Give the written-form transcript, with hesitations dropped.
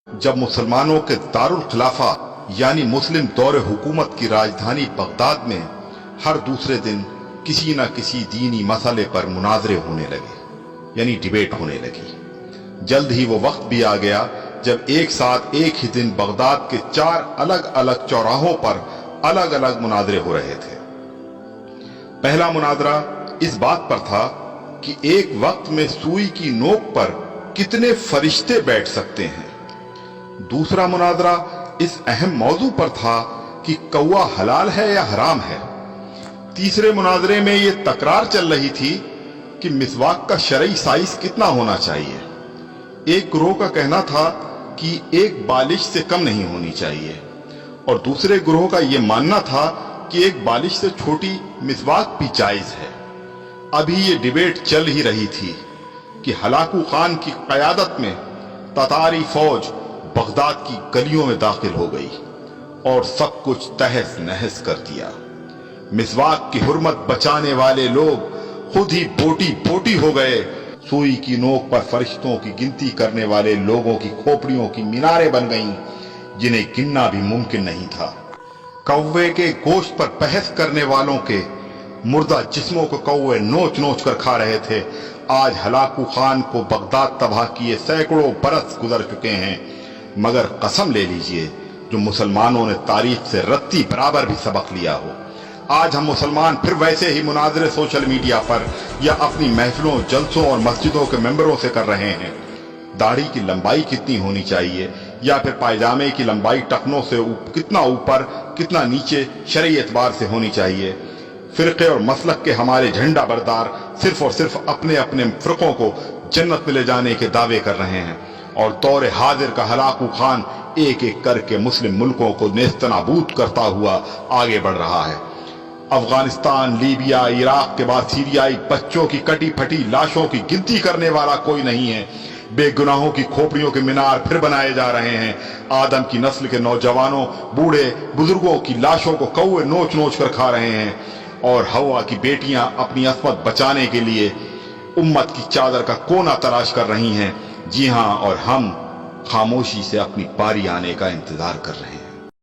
जब मुसलमानों के दारुल खिलाफा यानी मुस्लिम दौर हुकूमत की राजधानी बगदाद में हर दूसरे दिन किसी न किसी दीनी मसले पर मुनाजरे होने लगे यानी डिबेट होने लगी। जल्द ही वो वक्त भी आ गया जब एक साथ एक ही दिन बगदाद के 4 अलग अलग चौराहों पर अलग अलग मुनाजरे हो रहे थे। पहला मुनाजरा इस बात पर था कि एक वक्त में सुई की नोक पर कितने फरिश्ते बैठ सकते हैं। दूसरा मुनाजरा इस अहम मौजू पर था कि कौवा हलाल है या हराम है। तीसरे मुनाजरे में यह तकरार चल रही थी कि मिसवाक का शरई साइज कितना होना चाहिए। एक ग्रोह का कहना था कि एक बालिश से कम नहीं होनी चाहिए और दूसरे ग्रोह का यह मानना था कि एक बालिश से छोटी मिसवाक भी जायज है। अभी ये डिबेट चल ही रही थी कि हलाकू खान की क़यादत में ततारी फौज बगदाद की गलियों में दाखिल हो गई और सब कुछ तहस नहस कर दिया। मिसवाक की हुर्मत बचाने वाले लोग खुद ही बोटी बोटी हो गए। सुई की नोक पर फरिश्तों की गिनती करने वाले लोगों की खोपड़ियों की मीनारें बन गईं जिन्हें गिनना भी मुमकिन नहीं था। कौवे के गोश्त पर बहस करने वालों के मुर्दा जिस्मों को कौवे नोच नोच कर खा रहे थे। आज हलाकू खान को बगदाद तबाह किए सैकड़ों बरस गुजर चुके हैं, मगर कसम ले लीजिए जो मुसलमानों ने तारीख से रत्ती बराबर भी सबक लिया हो। आज हम मुसलमान फिर वैसे ही मुनाजरे सोशल मीडिया पर या अपनी महफिलों, जलसों और मस्जिदों के मेंबरों से कर रहे हैं। दाढ़ी की लंबाई कितनी होनी चाहिए या फिर पायजामे की लंबाई टखनों से कितना ऊपर कितना नीचे शरई एतबार से होनी चाहिए। फिरके और मसलक के हमारे झंडा बरदार सिर्फ और सिर्फ अपने अपने फिरकों को जन्नत में ले जाने के दावे कर रहे हैं और दौरे हाजिर का हलाकू खान एक एक करके मुस्लिम मुल्कों को नेस्तनाबूद करता हुआ आगे बढ़ रहा है। अफगानिस्तान, लीबिया, इराक के बाद सीरियाई बच्चों की कटी फटी लाशों की गिनती करने वाला कोई नहीं है। बेगुनाहों की खोपड़ियों के मीनार फिर बनाए जा रहे हैं। आदम की नस्ल के नौजवानों, बूढ़े बुजुर्गों की लाशों को कौवे नोच नोच कर खा रहे हैं और हवा की बेटियां अपनी अस्मत बचाने के लिए उम्मत की चादर का कोना तलाश कर रही हैं। जी हां, और हम खामोशी से अपनी बारी आने का इंतजार कर रहे हैं।